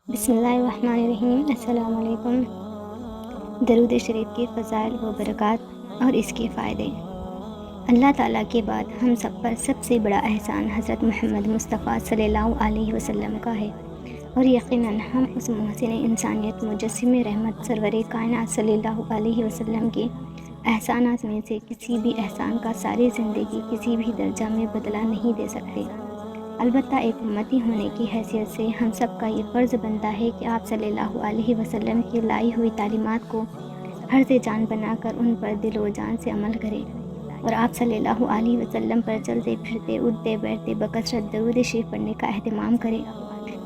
بسم اللہ الرحمن الرحیم۔ السلام علیکم۔ درود شریف کی فضائل و برکات اور اس کے فائدے۔ اللہ تعالیٰ کے بعد ہم سب پر سب سے بڑا احسان حضرت محمد مصطفیٰ صلی اللہ علیہ وسلم کا ہے، اور یقیناً ہم اس محسن انسانیت مجسم رحمت سرور کائنات صلی اللہ علیہ وسلم کے احسانات میں سے کسی بھی احسان کا ساری زندگی کسی بھی درجہ میں بدلہ نہیں دے سکتے۔ البتہ ایک امتی ہونے کی حیثیت سے ہم سب کا یہ فرض بنتا ہے کہ آپ صلی اللہ علیہ وسلم کی لائی ہوئی تعلیمات کو حرز جان بنا کر ان پر دل و جان سے عمل کریں، اور آپ صلی اللہ علیہ وسلم پر چلتے پھرتے اٹھتے بیٹھتے بکثرت درود شریف پڑھنے کا اہتمام کریں۔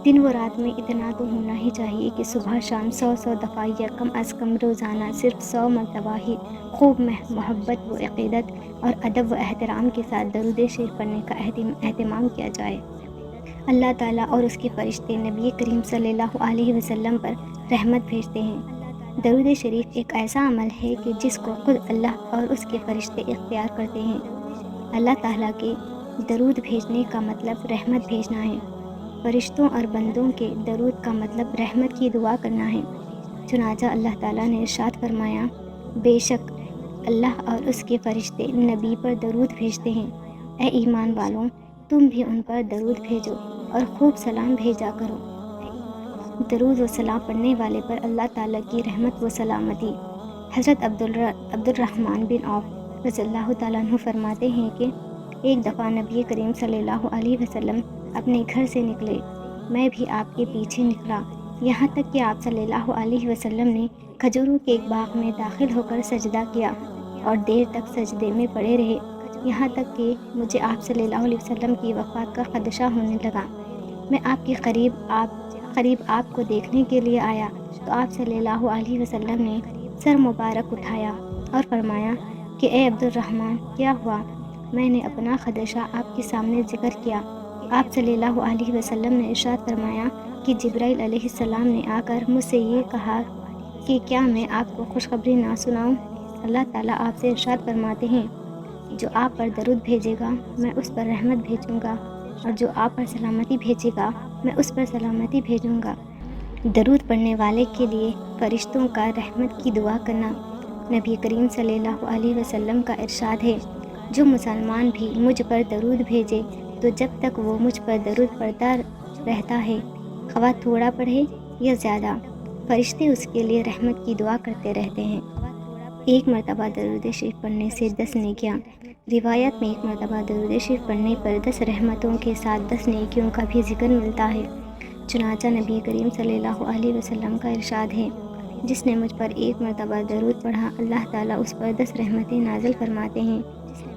دن و رات میں اتنا تو ہونا ہی چاہیے کہ صبح شام 100 دفعہ یا کم از کم روزانہ صرف 100 مرتبہ ہی خوب محبت و عقیدت اور ادب و احترام کے ساتھ درود شریف پڑھنے کا اہتمام کیا جائے۔ اللہ تعالیٰ اور اس کے فرشتے نبی کریم صلی اللہ علیہ وسلم پر رحمت بھیجتے ہیں۔ درود شریف ایک ایسا عمل ہے کہ جس کو خود اللہ اور اس کے فرشتے اختیار کرتے ہیں۔ اللہ تعالیٰ کے درود بھیجنے کا مطلب رحمت بھیجنا ہے۔ فرشتوں اور بندوں کے درود کا مطلب رحمت کی دعا کرنا ہے۔ چنانچہ اللہ تعالیٰ نے ارشاد فرمایا، بے شک اللہ اور اس کے فرشتے نبی پر درود بھیجتے ہیں۔ اے ایمان والوں، تم بھی ان پر درود بھیجو اور خوب سلام بھیجا کرو۔ درود و سلام پڑھنے والے پر اللہ تعالیٰ کی رحمت و سلامتی۔ حضرت عبد الرحمن بن عوف رضی اللہ تعالیٰ عنہ فرماتے ہیں کہ ایک دفعہ نبی کریم صلی اللہ علیہ وسلم اپنے گھر سے نکلے، میں بھی آپ کے پیچھے نکلا، یہاں تک کہ آپ صلی اللہ علیہ وسلم نے کھجوروں کے ایک باغ میں داخل ہو کر سجدہ کیا اور دیر تک سجدے میں پڑے رہے، یہاں تک کہ مجھے آپ صلی اللہ علیہ وسلم کی وفات کا خدشہ ہونے لگا۔ میں آپ کے قریب آپ کو دیکھنے کے لیے آیا تو آپ صلی اللہ علیہ وسلم نے سر مبارک اٹھایا اور فرمایا کہ اے عبد الرحمن، کیا ہوا؟ میں نے اپنا خدشہ آپ کے سامنے ذکر کیا۔ آپ صلی اللہ علیہ وسلم نے ارشاد فرمایا کہ جبرائیل علیہ السلام نے آ کر مجھ سے یہ کہا کہ کیا میں آپ کو خوشخبری نہ سناؤں؟ اللہ تعالیٰ آپ سے ارشاد فرماتے ہیں، جو آپ پر درود بھیجے گا میں اس پر رحمت بھیجوں گا، اور جو آپ پر سلامتی بھیجے گا میں اس پر سلامتی بھیجوں گا۔ درود پڑھنے والے کے لیے فرشتوں کا رحمت کی دعا کرنا۔ نبی کریم صلی اللہ علیہ وسلم کا ارشاد ہے، جو مسلمان بھی مجھ پر درود بھیجے تو جب تک وہ مجھ پر درود پڑھتا رہتا ہے، خواہ تھوڑا پڑھے یا زیادہ، فرشتے اس کے لیے رحمت کی دعا کرتے رہتے ہیں۔ ایک مرتبہ درود شریف پڑھنے سے 10 نیکیاں۔ روایت میں ایک مرتبہ درود شریف پڑھنے پر 10 رحمتوں کے ساتھ 10 نیکیوں کا بھی ذکر ملتا ہے۔ چنانچہ نبی کریم صلی اللہ علیہ وسلم کا ارشاد ہے، جس نے مجھ پر ایک مرتبہ درود پڑھا اللہ تعالیٰ اس پر 10 رحمتیں نازل فرماتے ہیں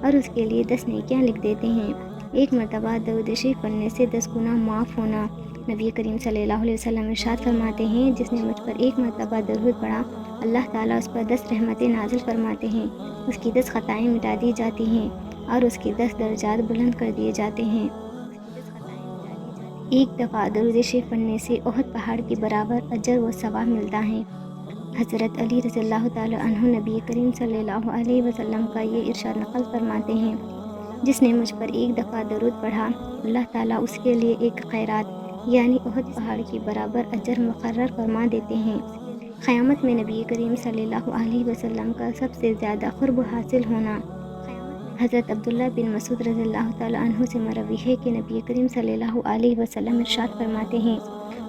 اور اس کے لیے 10 نیکیاں لکھ دیتے ہیں۔ ایک مرتبہ درود شریف پڑھنے سے 10 گناہ معاف ہونا۔ نبی کریم صلی اللہ علیہ وسلم ارشاد فرماتے ہیں، جس نے مجھ پر ایک مرتبہ درود پڑھا اللہ تعالیٰ اس پر 10 رحمتیں نازل فرماتے ہیں، اس کی 10 خطائیں مٹا دی جاتی ہیں اور اس کے 10 درجات بلند کر دیے جاتے ہیں۔ ایک دفعہ درود شریف پڑھنے سے احد پہاڑ کے برابر اجر و ثواب ملتا ہے۔ حضرت علی رضی اللہ تعالیٰ عنہ نبی کریم صلی اللہ علیہ وسلم کا یہ ارشاد نقل فرماتے ہیں، جس نے مجھ پر ایک دفعہ درود پڑھا اللہ تعالیٰ اس کے لیے ایک خیرات یعنی احد پہاڑ کے برابر اجر مقرر فرما دیتے ہیں۔ قیامت میں نبی کریم صلی اللہ علیہ وسلم کا سب سے زیادہ قرب حاصل ہونا۔ حضرت عبداللہ بن مسعود رضی اللہ تعالیٰ عنہ سے مروی ہے کہ نبی کریم صلی اللہ علیہ وسلم ارشاد فرماتے ہیں،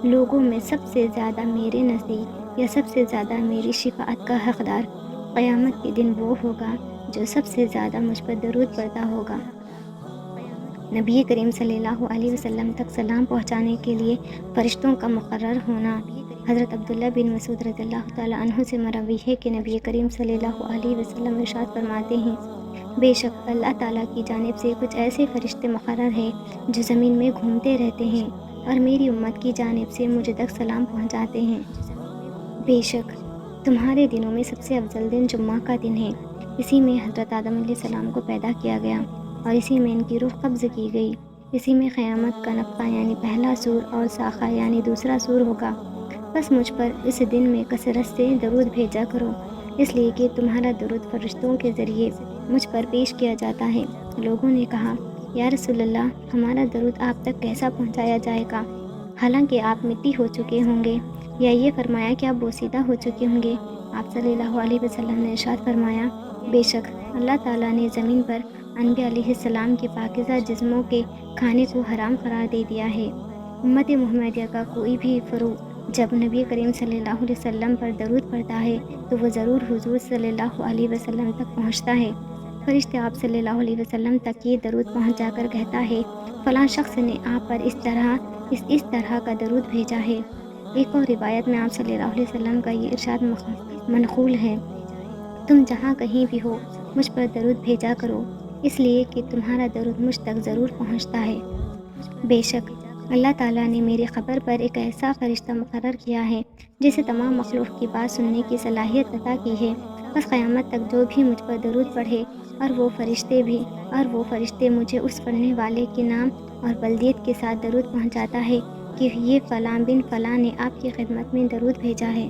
لوگوں میں سب سے زیادہ میرے نزدیک یا سب سے زیادہ میری شفاعت کا حقدار قیامت کے دن وہ ہوگا جو سب سے زیادہ مجھ پر درود پڑھتا ہوگا۔ نبی کریم صلی اللہ علیہ وسلم تک سلام پہنچانے کے لیے فرشتوں کا مقرر ہونا۔ حضرت عبداللہ بن مسعود رضی اللہ تعالیٰ عنہ سے مروی ہے کہ نبی کریم صلی اللہ علیہ وسلم ارشاد فرماتے ہیں، بے شک اللہ تعالیٰ کی جانب سے کچھ ایسے فرشتے مقرر ہیں جو زمین میں گھومتے رہتے ہیں اور میری امت کی جانب سے مجھ تک سلام پہنچاتے ہیں۔ بے شک تمہارے دنوں میں سب سے افضل دن جمعہ کا دن ہے، اسی میں حضرت آدم علیہ السلام کو پیدا کیا گیا اور اسی میں ان کی روح قبض کی گئی، اسی میں قیامت کا نفخہ یعنی پہلا سور اور ساخہ یعنی دوسرا سور ہوگا۔ بس مجھ پر اس دن میں کثرت سے درود بھیجا کرو، اس لیے کہ تمہارا درود فرشتوں کے ذریعے مجھ پر پیش کیا جاتا ہے۔ لوگوں نے کہا، یا رسول اللہ، ہمارا درود آپ تک کیسا پہنچایا جائے گا؟ حالانکہ آپ مٹی ہو چکے ہوں گے، یا یہ فرمایا کہ آپ بوسیدہ ہو چکے ہوں گے؟ آپ صلی اللہ علیہ وسلم نے ارشاد فرمایا، بے شک اللہ تعالیٰ نے زمین پر انبیاء علیہ السلام کے پاکیزہ جسموں کے کھانے کو حرام قرار دے دیا ہے۔ امت محمدیہ کا کوئی بھی فرد جب نبی کریم صلی اللہ علیہ وسلم پر درود پڑھتا ہے تو وہ ضرور حضور صلی اللہ علیہ وسلم تک پہنچتا ہے۔ فرشتہ آپ صلی اللہ علیہ وسلم تک یہ درود پہنچا کر کہتا ہے، فلاں شخص نے آپ پر اس طرح کا درود بھیجا ہے۔ ایک اور روایت میں آپ صلی اللہ علیہ وسلم کا یہ ارشاد منقول ہے، تم جہاں کہیں بھی ہو مجھ پر درود بھیجا کرو، اس لیے کہ تمہارا درود مجھ تک ضرور پہنچتا ہے۔ بے شک اللہ تعالیٰ نے میری خبر پر ایک ایسا فرشتہ مقرر کیا ہے جسے تمام مخلوق کی بات سننے کی صلاحیت عطا کی ہے۔ بس قیامت تک جو بھی مجھ پر درود پڑھے اور وہ فرشتے مجھے اس پڑھنے والے کے نام اور بلدیت کے ساتھ درود پہنچاتا ہے کہ یہ فلاں بن فلاں نے آپ کی خدمت میں درود بھیجا ہے۔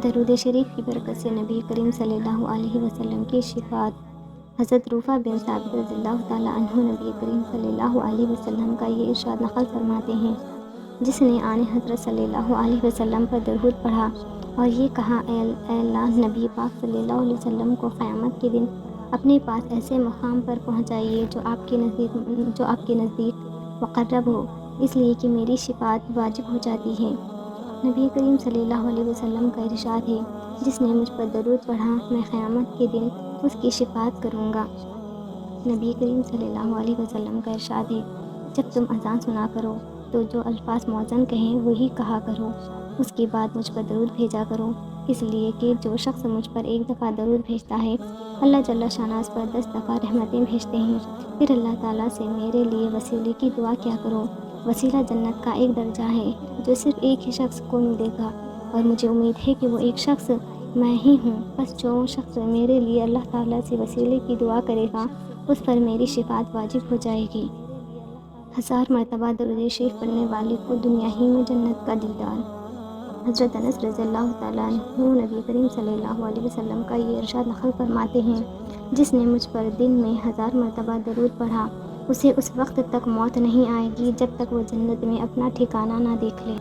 درود شریف کی برکت سے نبی کریم صلی اللہ علیہ وسلم کی شفاعت۔ حضرت رفع بن ثابت رضی اللہ تعالیٰ عنہ نبی کریم صلی اللہ علیہ وسلم کا یہ ارشاد نقل فرماتے ہیں، جس نے آن حضرت صلی اللہ علیہ وسلم پر درود پڑھا اور یہ کہا، اے اللہ، نبی پاک صلی اللہ علیہ وسلم کو قیامت کے دن اپنے پاس ایسے مقام پر پہنچائیے جو آپ کے نزدیک مقرب ہو، اس لیے کہ میری شفاعت واجب ہو جاتی ہے۔ نبی کریم صلی اللہ علیہ وسلم کا ارشاد ہے، جس نے مجھ پر درود پڑھا میں قیامت کے دن اس کی شفاعت کروں گا۔ نبی کریم صلی اللہ علیہ وسلم کا ارشاد ہے، جب تم اذان سنا کرو تو جو الفاظ مؤذن کہیں وہی کہا کرو، اس کے بعد مجھ پر درود بھیجا کرو، اس لیے کہ جو شخص مجھ پر ایک دفعہ درود بھیجتا ہے اللہ جل شانہ اس پر 10 دفعہ رحمتیں بھیجتے ہیں۔ پھر اللہ تعالیٰ سے میرے لیے وسیلے کی دعا کیا کرو۔ وسیلہ جنت کا ایک درجہ ہے جو صرف ایک ہی شخص کو ملے گا، اور مجھے امید ہے کہ وہ ایک شخص میں ہی ہوں۔ بس جو شخص میرے لیے اللہ تعالیٰ سے وسیلے کی دعا کرے گا اس پر میری شفاعت واجب ہو جائے گی۔ 1000 مرتبہ درود شریف پڑھنے والے کو دنیا ہی میں جنت کا دیدار۔ حضرت انس رضی اللہ تعالیٰ عنہ نبی کریم صلی اللہ علیہ وسلم کا یہ ارشاد نقل فرماتے ہیں، جس نے مجھ پر دن میں 1000 مرتبہ درود پڑھا اسے اس وقت تک موت نہیں آئے گی جب تک وہ جنت میں اپنا ٹھکانہ نہ دیکھ لے۔